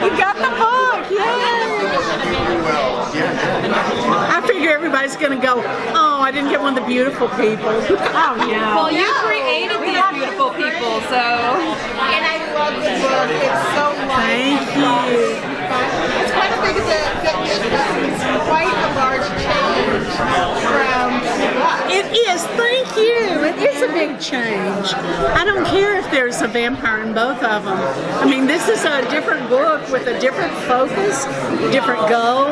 You got the book, yay! I figure everybody's going to go, oh, I didn't get one of the beautiful people. Oh, yeah. Well, you created these beautiful people, so. And I love the book. It's so much. Thank you. It's kind of big as it's quite a large change from what? It is, thank you. It is a big change. I don't care if there's a vampire in both of them. I mean, this is a different book with a different focus, different goal,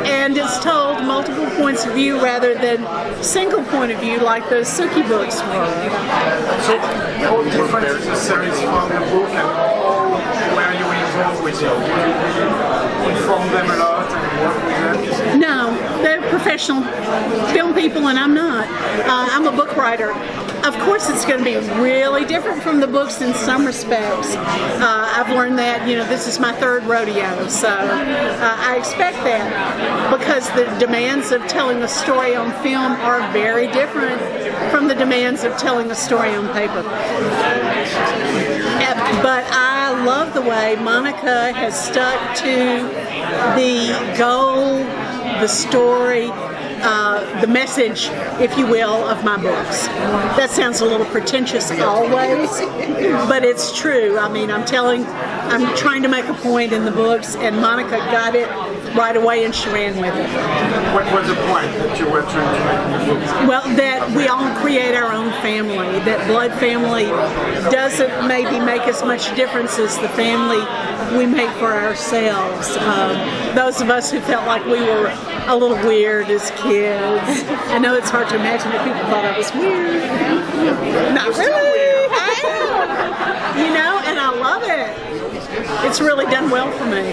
and it's told multiple points of view rather than single point of view like the Suki books were. So, how different is the series from the book and how were you involved with it? Did you inform them a lot and work with them? No, they're professional film people and I'm not. I'm a book writer. Of course it's going to be really different from the books in some respects. I've learned that, this is my third rodeo, so I expect that because the demands of telling a story on film are very different from the demands of telling a story on paper. But I love the way Monica has stuck to the goal, the story, the message, if you will, of my books. That sounds a little pretentious always, but it's true. I mean, I'm trying to make a point in the books, and Monica got it right away and she ran with it. What was the point that you were trying to make in the book? Well, that we all create our own family, that blood family doesn't maybe make as much difference as the family we make for ourselves. Those of us who felt like we were a little weird as kids. I know it's hard to imagine that people thought I was weird. Not really. And I love it. It's really done well for me.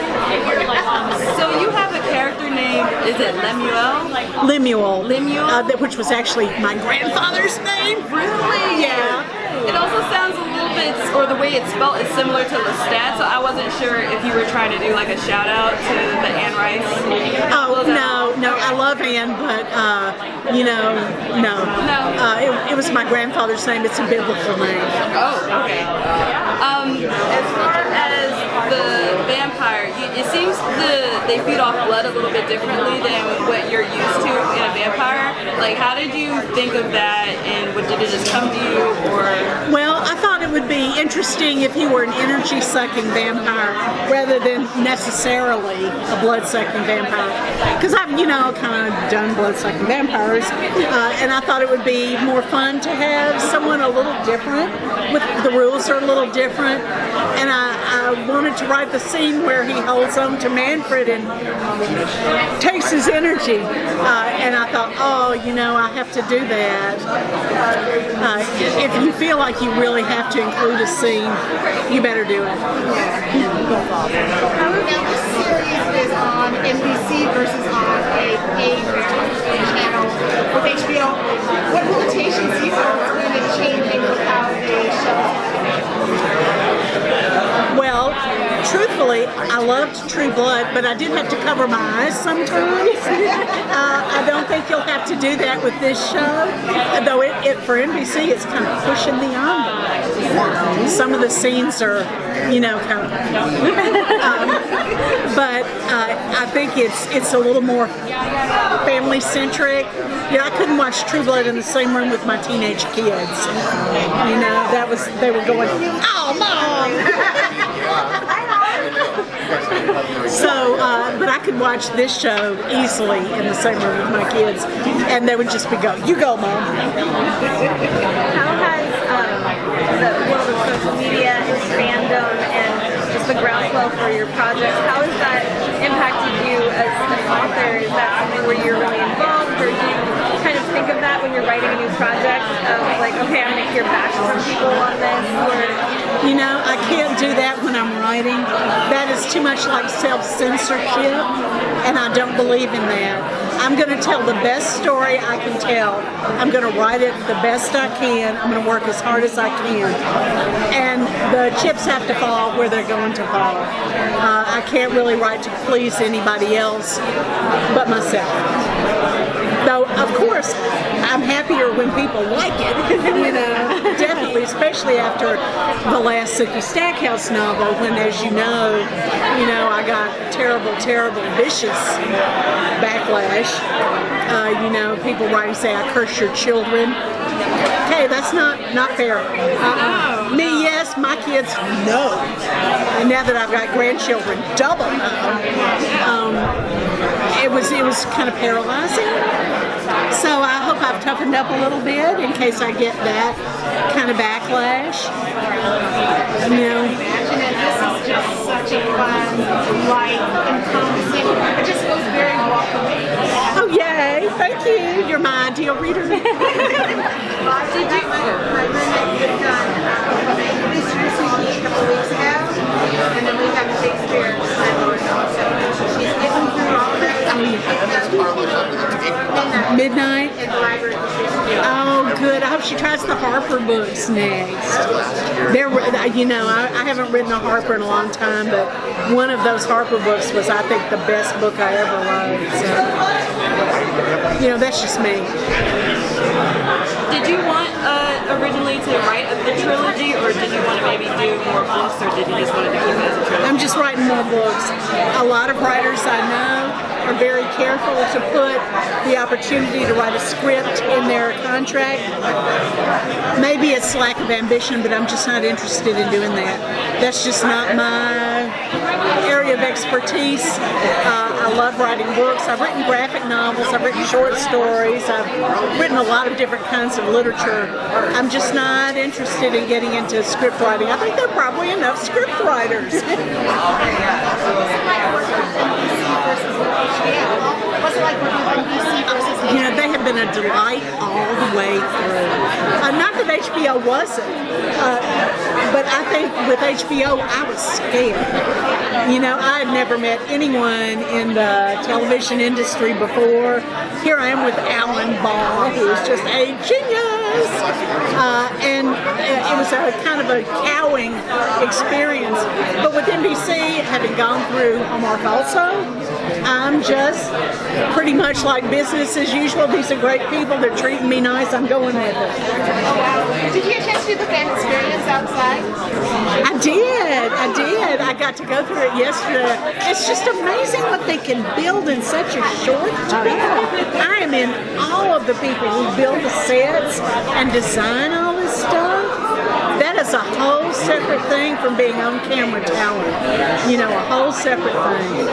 So you have a character named, is it Lemuel? Lemuel. Lemuel? Which was actually my grandfather's name. Really? Yeah. It also sounds a little bit, or the way it's spelled is similar to Lestat, so I wasn't sure if you were trying to do like a shout out to the Anne Rice. Oh, no, I love Anne, but, no. It was my grandfather's name. It's a biblical name. Oh, okay. As far as the vampire, it seems they feed off blood a little bit differently than what you're used to in a vampire. Like, how did you think of that, and did it just come to you, or? Well, I thought it would be interesting if he were an energy-sucking vampire rather than necessarily a blood-sucking vampire. Because I've, kind of done blood-sucking vampires, and I thought it would be more fun to have someone a little different. The rules are a little different, and I wanted to write the scene where he holds on to Manfred and takes his energy, and I thought, I have to do that. If you feel like you really have to include a scene, you better do it. Now this series is on NBC versus on a channel with HBO. What limitations do you feel is going to changing with how they show? Well, truthfully, I loved True Blood, but I did have to cover my eyes sometimes. I don't think you'll have to do that with this show, though for NBC it's kind of pushing the envelope. Some of the scenes are, kind of. But I think it's a little more family-centric. I couldn't watch True Blood in the same room with my teenage kids. They were going, oh, Mom! So, but I could watch this show easily in the same room with my kids, and they would just be go, you go, Mom. How has the world of social media and fandom and just the groundswell for your projects, how has that impacted you as an author? Is that something where you're really involved, or do you kind of think of that when you're writing a new project of like, okay, I'm going to hear back from people on this, or? I can't do that when I'm writing. That is too much like self-censorship, and I don't believe in that. I'm going to tell the best story I can tell. I'm going to write it the best I can. I'm going to work as hard as I can. And the chips have to fall where they're going to fall. I can't really write to please anybody else but myself. Though, of course, I'm happier when people like it, definitely. immediately, especially after the last Sookie Stackhouse novel, when, as you know, I got terrible, vicious backlash. People writing say I curse your children. Okay, that's not fair. Me, yes. My kids, no. And now that I've got grandchildren, double no. It was kind of paralyzing. So I hope I've toughened up a little bit in case I get that kind of backlash. Imagine it. This is just such a fun, light, encompassing. It just feels very welcoming. Oh, yay. Thank you. You're my ideal reader. Did you? My roommate had done this recently a couple of weeks ago, and then we have Shakespeare. So she's getting through all of that. Midnight. In the library. Oh, good. I hope she tries the Harper books next. I haven't written a Harper in a long time, but one of those Harper books was, I think, the best book I ever wrote. So, that's just me. Did you want originally to write the trilogy, or did you want to maybe do more books, or did you just want to keep it as a trilogy? I'm just writing more books. A lot of writers I know are very careful to put the opportunity to write a script in their contract. Maybe it's lack of ambition, but I'm just not interested in doing that. That's just not my area of expertise. I love writing books. I've written graphic novels. I've written short stories. I've written a lot of different kinds of literature. I'm just not interested in getting into script writing. I think there are probably enough script writers. What's it like working on NBC versus HBO? They have been a delight all the way through. Not that HBO wasn't, but I think with HBO, I was scared. I had never met anyone in the television industry before. Here I am with Alan Ball, who is just a genius. And it was a kind of a cowing experience. But with NBC, having gone through Hallmark also, I'm just pretty much like business as usual. These are great people. They're treating me nice. I'm going with it. Oh, wow. Did you get a chance to do the fan experience outside? I did. I got to go through it yesterday. It's just amazing what they can build in such a short time. I am in awe of the people who build the sets and design all this stuff. That is a whole separate thing from being on-camera talent. A whole separate thing.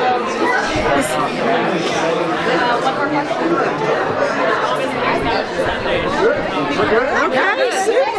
Okay, super.